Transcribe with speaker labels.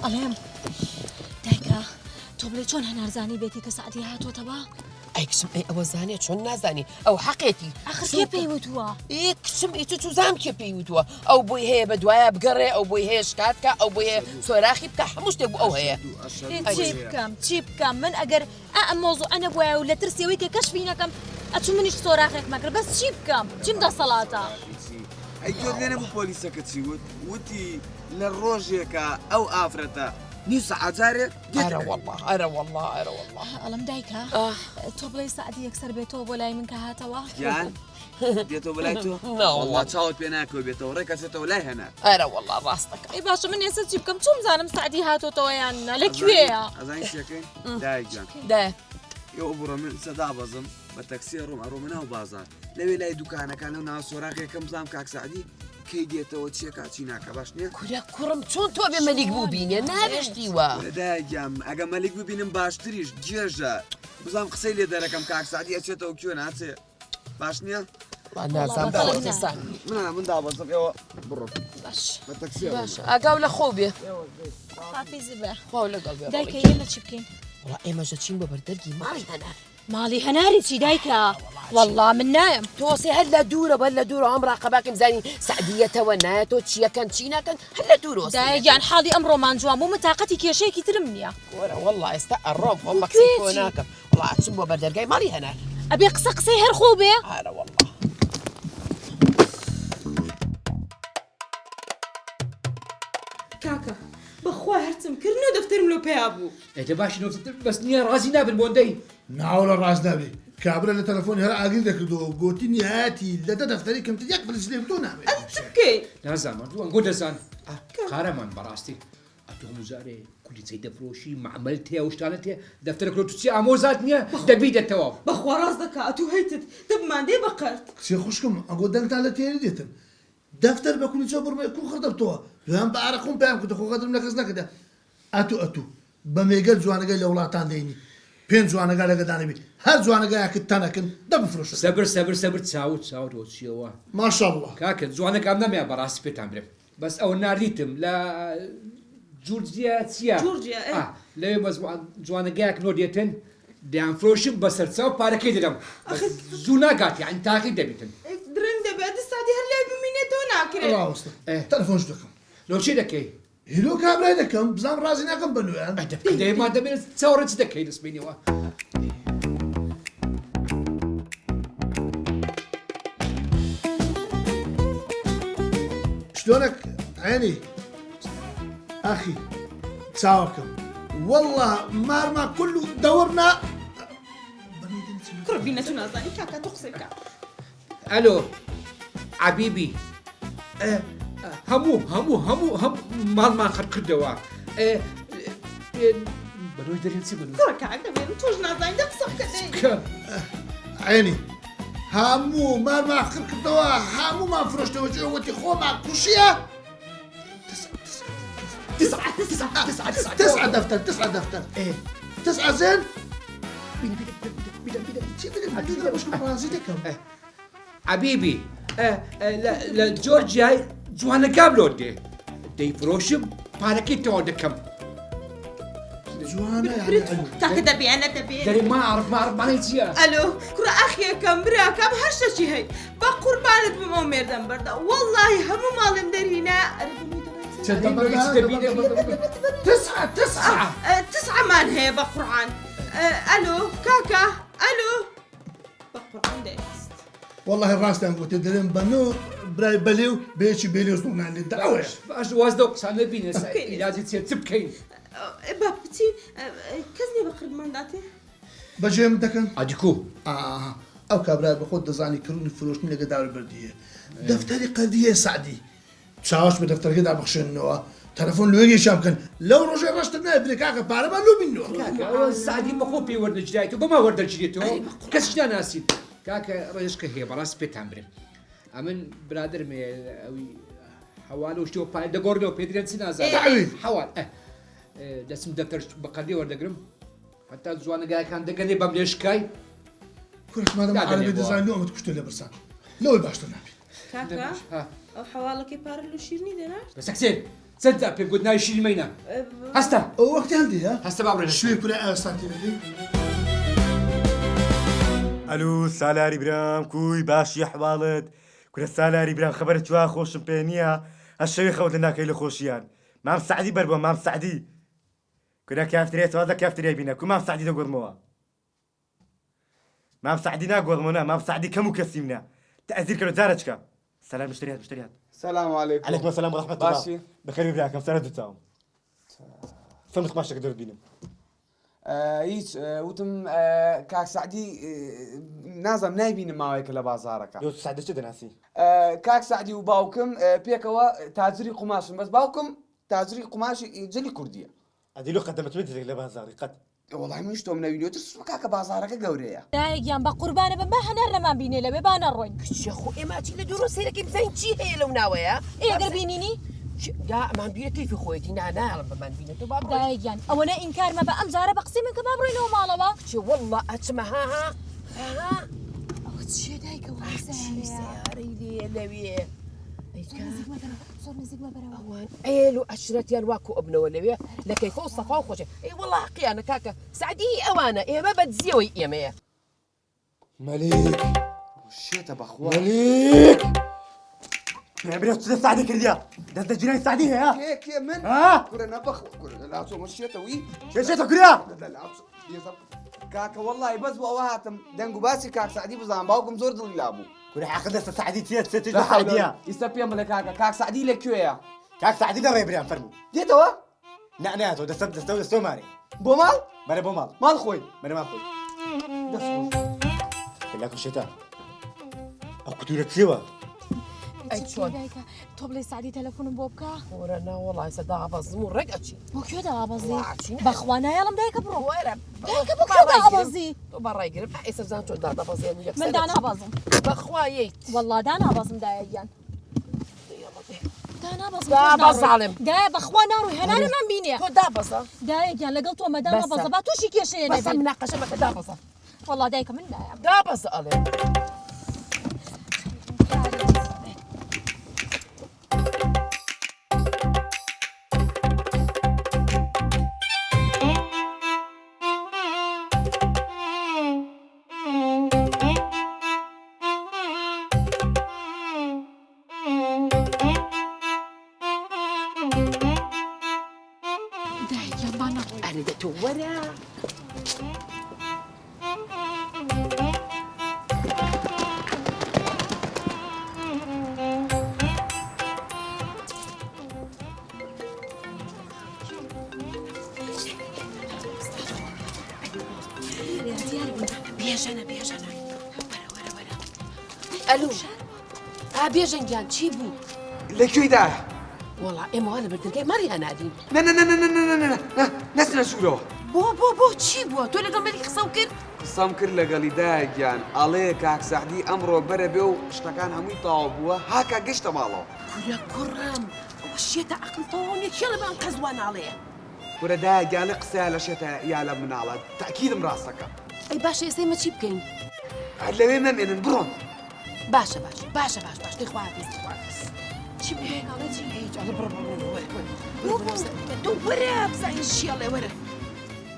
Speaker 1: ئەڵێم دایکە تۆ بڵێ چۆن هەنارزانی بێتی کە سعدی هاتوۆتەوە؟
Speaker 2: ئەی کچم ئەی ئەوە زانێت چۆن نازانی ئەو حەقێتی
Speaker 1: ئاخر کێ پێی وتووە؟
Speaker 2: ئێ کچم ئیتر تو زام کێ پێی وتووە ئەو بۆی هەیە بە دوایە بگەڕێ ئەو بۆی هەیە شکاتکە ئەو بۆیە سۆراخی بکە هەموو شتێک بوو ئەو هەیە
Speaker 1: چی بکەم من ئەگەر ئەم مۆزوع نەبووە و لە ترسیەوەی کە کەشفی نەکەم ئەچوو منیش سۆراخێک مەکرد بەس چی بکەم چیم دەسەڵاتە؟
Speaker 3: ئەی تۆ لێنە بوو پۆلیسەکە چی وت وتی لە ڕۆژێکە ئەو ئافرەتە نیو سەعات
Speaker 2: ئەرە وەڵڵا ئەرە وەڵڵا ئەرە وەڵڵا
Speaker 1: ئەڵم دایکە تۆ بڵێ سعدی یەکسەر بێتەوە بۆ لای من کە هاتەوە؟
Speaker 3: یان بێتەوە بەلای تۆ؟ وەڵڵا چاوت پێ ناکەوێ بێتەوە ڕێکەچێتەوە لای هەنا
Speaker 2: ئەرە وەڵڵا ڕاستەکە
Speaker 1: ئەی باشە من ئێستا چی بکەم چۆن بزانم سعدی هاتۆتەوە یان نە لەکوێیە؟
Speaker 3: ئەزانی چیەکەین دایک جان
Speaker 2: دایە
Speaker 3: ئێوە بڕۆ من سەدا بەزم بە تەکسی ڕۆم ئەڕۆمە ناو بازار لەوێ لای دوکانەکان لەو ناو سۆراخێکم بزانم کاک سعدی کەی دێتەوە چیەکە چی ناکە باش نییە؟
Speaker 2: کورە کوڕم چۆن تۆ بێ مەلیک بوو بینێ نابشتیوە
Speaker 3: دایگیام ئەگە مەلیک ببینم باشتریش گێژە بزانم قسەی لێ دەرەکەم کاک سعدی ئەچێتەوە کوێ ناچێ باش نییە؟
Speaker 2: نازان داوەسان
Speaker 3: من دابەزم ئێوە بڕۆ
Speaker 1: باش
Speaker 3: بە تەکسی
Speaker 2: باش ئاگاو لە خۆ بێ
Speaker 1: حافیزی بێ
Speaker 2: خۆ لەگەڵ بێ
Speaker 1: دایکە ئێمە چی بکەین؟
Speaker 2: وڵا ئێمەژە چین بە بەردەرگی ماڵی هەنا
Speaker 1: ماڵی هەناری چی دایکە؟ وەڵڵا من نایم
Speaker 2: تۆسێ هەر لە دوورە بەر لە دوورە ئەم ڕاقەباکەم زانی سعدیەتەوە نایەتۆ چیەکەن چی ناکەن هەر لە دوورۆ
Speaker 1: دایگیان حاڵی ئەمڕۆمان جوان بوو من تااقەتی کێشەیەکی ترم نییە
Speaker 2: وەرە وەڵڵا ئێستا ئەڕۆم وەڵڵا قسەی تۆ ناکەم وڵا ئەچم بۆ بەردەرگای ماڵی هەنار
Speaker 1: ئەبێ قسەی هەر خۆ بێ؟
Speaker 2: ئارە وەڵڵا
Speaker 4: کاکە بەخوا هەرچم کردن و دەفتەرم لۆ پێیا بوو
Speaker 5: ئەتە باشی نۆ بەس نییە ڕازی نابن بۆندەی
Speaker 6: ناوڵە ڕاست نابێ کابرا لە تەلەفۆنی هەر ئاگری دەکردەوە گوتی نهاتی لە دەفتەری کەم یەک پلیس لێ تۆ نامێت
Speaker 4: چ بکەین؟
Speaker 5: نازانم ئەنگۆ دەزان قارەمان بەڕاستی ئەتۆ مزارێ کولیچەی دەفرۆشی معمەل تێ و شتانە تێ دەفتەرە کلۆتوچی ئامۆزات نییە دەبیدەتەوە
Speaker 4: بەخوا ڕاست دەکا ئەتوو هەیتت دەبماندێ بەقەرت
Speaker 6: کچێ خوشکم ئەگۆ دەنگتان لە تێری دێتن دەفتەر بە کولیچە بڕمێ کو خەردەبتەوە دوام بە ئارەخۆم پێیان کردە خۆ خەدرم لە کەس نەکردە ئەتوو بە مێگەل جوانەکەی لە وڵاتان دەینی پێنج جوانەکە لەگەدانەبی هەر جوانەکەیاکت تەنەکەن دەبفرۆشە
Speaker 5: سەبر چاوت وەچیەوە
Speaker 6: ماشەڵڵا
Speaker 5: کاکە جوانەکەم نەمێ بەڕاستی پێتان برێم بەس ئەو ناردیتم لە جورجیا چییە؟
Speaker 4: جورجیا
Speaker 5: لەوێ بە جوانەکەیەک نۆ دێتن دەیانفرۆشم بەسەر چاو پارەکەی دەدەم زوو ناگات یان تاقی دەبیتن
Speaker 4: درنگ دەبێت سادی هەر لای بمینێتەوە ناکرێت
Speaker 6: ڕاوەستە تەلەفۆنش دەکەم
Speaker 5: لۆ چی دەکەی؟
Speaker 6: هیرۆ کابرای دەکەم بزانام ڕازی ناکەم بە نوێیان
Speaker 5: دەیما دەبێت چاوەڕە چ دەکەی دەستبینیەوە
Speaker 6: شلونك عيني اخي تساوكم والله ما كله دورنا
Speaker 4: کوڕبینە تو نازانی کاکە تۆ قسەی بکە
Speaker 5: ئەلۆ عەبیبی هەموو ماڵمان خەر کردەوە بەنۆی دەرێن چی بنووس
Speaker 4: کوڕە کاک دەبێت تۆش نازانی دە قسە بکە
Speaker 6: عيني هامو ما خر كردوا هامو ما فرشتوا جوتي خوما كوشيا تسعة دفتر ايه 9 زين
Speaker 5: عەبیبی لە جۆرجیای جوانەکەم لۆ دەیفرۆشم پارەکەی تەواو دەکەم
Speaker 6: جوانا يعني
Speaker 4: کاکە دەبێنە دەبێت
Speaker 5: دەری ماڕمانەی چییە؟
Speaker 4: ئەلۆ کوڕە ئەخیەکەم براکەم هەر شەشی هەیت بە قوربانت بمە و مێردەم بەردە وەڵڵاهی هەموو ماڵم دەرهینە 9 مان هەیە بە قورعان ئەلۆ کاکە ئەلۆ بە قورعان دەیست
Speaker 6: والله راستان قلت درين بنو براي بليو بيشي بيليو صنع اللي دعوه
Speaker 5: باش واز دو قسانە بینە علاجی چێت چ بکەین
Speaker 4: با بچین کەس نیە بە قربمانداتێ
Speaker 6: بەجێ من دەکەن
Speaker 5: ئادیکو
Speaker 6: ئەو کابرای بە خۆت دەزانی کردنی فرۆشتنی لەگە داوای بردیە دەفتەری قەردیە سعدی چاوەش بە دەفتەرەکەدا بخشێنەوە تەلەفۆن لێگەیشیان بکەن لەو ڕۆژێ ڕەشتر نابێت کاکە پارەمان لۆ بینەوە
Speaker 5: سعدی بەخۆ پێی وەردەگیرایەوە بەما وەردەگیرێتەوە کەسیش ناناسیت کاکە ڕێژکە هەیە بەڕاست پێتان برێم ئەمن برادرمێ ئەوی حەوالە و شتێوە پای دەگۆڕنەوە پێدرێن چی نازانێت حەوال دەچم دەفتەر بە قەردی وەردەگرم حتا جوانەگایەکان دەگەنێ بەم لێشکای
Speaker 6: کورسمادەم عەرەبی دەزانی ئەومت کوشتە لە برسان لەوەی باشتر نابێت
Speaker 4: کاکە ئەو حەواڵەکەی پارە لە شیرنی دەنات
Speaker 5: بەسەکسێ چەندجا پێ گوت ناوی شیرین مەینە هەستا
Speaker 6: ئەو وەختیان دی ها
Speaker 5: هەستا با بڕێنە
Speaker 6: شوێ کورە ئاساتی دەکەی
Speaker 7: ئەلو سالاری برام کوی باشی حواڵت کورە سالاری برام خبرە چوا خۆشم پێ نییە هە شەوی خەوت لە ناکەی لە خۆشییان مام سعدی بەر بۆ مام سعدی کورە کافترێتەوە دە کافتریای بینە کو مام سعدی دەگۆڕمەوە مام سعدی ناگۆڕمەوە مام سعدی کەم و کەسی منە تەزیر کە جارەچکە سلام مشتریات مشتریات
Speaker 3: سلام عليكم
Speaker 7: عليكم السلام ورحمة
Speaker 3: باشي.
Speaker 7: الله بخير براكم سنة دوتاوم فهمت قماشك دور بينم
Speaker 3: هیچ وتم کاک سعدی نازم نایبینم ماوەیەکە لە بازارەکە
Speaker 7: يو سعد شو دناسي
Speaker 3: کاک سعدی و باوکم پێکەوە تاجری قماشن بەس باوکم تاجری قماشی جلی کوردیە
Speaker 7: ادي لو قدمت ودي لك لبازاري قد
Speaker 3: وڵی من شتۆم نەوینێتر کاکە بازارەکە گەورەیە
Speaker 1: دایەکیان بە قوربانە بم بە هەنار نەمان بینێ لەوێ بانە ڕۆین
Speaker 2: شێخۆ ئێماچی لە دوورۆ سیرەکەی بزانین چی هەیە لەو ناوەیە
Speaker 1: ئێگەر بینینی
Speaker 2: دا ئەمان بیرە کەیفی خۆیەتی ناناڵم بەمان بینێت و با بڕۆین.
Speaker 1: دایەکیان ئەوەنە ئینکارمە بە ئەم جارە بە قسەی من کە با بڕۆینەوە ماڵەوە
Speaker 2: چی وەڵڵا ئەچمە ها
Speaker 1: ئەوە چیە دایکەوە
Speaker 2: سیارەی لێ لەوێ
Speaker 1: زۆر نزیکمە بەرەوە
Speaker 2: ئەوان ئێل و عەشرەتیان واکو ئەبنەوە لەوێ لە کەیفە و سەفا و خۆشە ئەی وەڵا حەقیانە کاکە سعدی ئەوانە ئێمە بەدزیەوەی ئێمەیە
Speaker 7: مليك
Speaker 3: شێتە بەخوا
Speaker 7: مليك يا بريت سعدي كرديا ده انت جناي سعدي ها
Speaker 3: کێ من
Speaker 7: ها
Speaker 3: کورە نەبەخوا کورە لاچۆمە شێتەوی
Speaker 7: شو كريا
Speaker 3: کاکە وەڵی بەس بۆ ئەوە هاتم دەنگ و باسی کاک سعدی بزانم باوکم زۆر دڵی لابوو
Speaker 7: كل حق سعدي تيت ستة سعدية
Speaker 3: ئیستا پێم بڵێ کاکە کاک سعدی لەکوێیە
Speaker 7: كاك سعدي لا ريبريان فرمو
Speaker 3: دێتەوە
Speaker 7: نعناته دستو ماري
Speaker 3: بۆ ماڵ
Speaker 7: ماني بومال
Speaker 3: ماڵ خۆی
Speaker 7: ماني ما اخوي لكن شتاء او كتير سوا
Speaker 2: ئەی چۆن
Speaker 1: تۆ بڵێ سعدی تەلەفۆنم بۆ بکە
Speaker 2: وەرە ناوەڵای سەدا ئابەزم و ڕێک ئەچی
Speaker 1: بۆ کوێ دابەزی
Speaker 2: واچی
Speaker 1: بەخوا نایەڵم دایکە بڕۆ
Speaker 2: وەرە
Speaker 1: دایکە بۆ کوێ دابەزی
Speaker 2: تۆ بەڕایگرم ئێستا بزان چۆن دادەبەزێن
Speaker 1: من دانابەزم
Speaker 2: بەخوایەیت
Speaker 1: والله دانابەزم دایەکیان دانابەزم
Speaker 2: دابەز عالم
Speaker 1: دایە بەخوا ناڕووی هەنارەمان بینێ
Speaker 2: تۆ دابەزە
Speaker 1: دایەکیان لەگەڵ تۆ مەدامە با تووشی کێشەیە
Speaker 2: بەسە
Speaker 1: نەبێت
Speaker 2: مناقەشە بەکە دابەزە
Speaker 1: والله دایکە من دایم
Speaker 2: دابەزە ئەڵێ
Speaker 1: دایەکیان با نەڕۆی
Speaker 2: ئەرێدە تۆ وەرە بێژەنە بێژەنە وەرە وەرە وەرە ئەلو تا بێژەنگیان چی بوو
Speaker 3: لەکوێدایە
Speaker 2: وەڵا ئێمەوە لە بەردەکەی مەڕی هەنادین
Speaker 3: نەچنە ژوورەوە
Speaker 2: بۆ چی بووە تۆ لەگەڵ مەری قسە و کرد
Speaker 3: قسەم کرد لەگەڵی دایەکیان ئەڵێ کاک سعدی ئەمڕۆ بەرە بێ و شتەکان هەمووی تەواو بووە هاکا گەشتە ماڵەوە
Speaker 2: کورە کوڕم ئەوە شێتە عەقڵتەوە نیە کێڵە بەم قەزوان ناڵەیە
Speaker 3: کورە دایەکیان لە قسەیە لە شێتە یا لە مناڵە تاکیدم ڕاستەکە
Speaker 2: ئەی باشە ئێستا ئێمە چی بکەین
Speaker 3: لەوێ مەمێنن بڕۆن
Speaker 2: باشە دەی خواردی چی بکەین ئەڵێ چی هیچ ئەڵێ بڕ تۆ وەرە بزانین شیاڵێ وەرە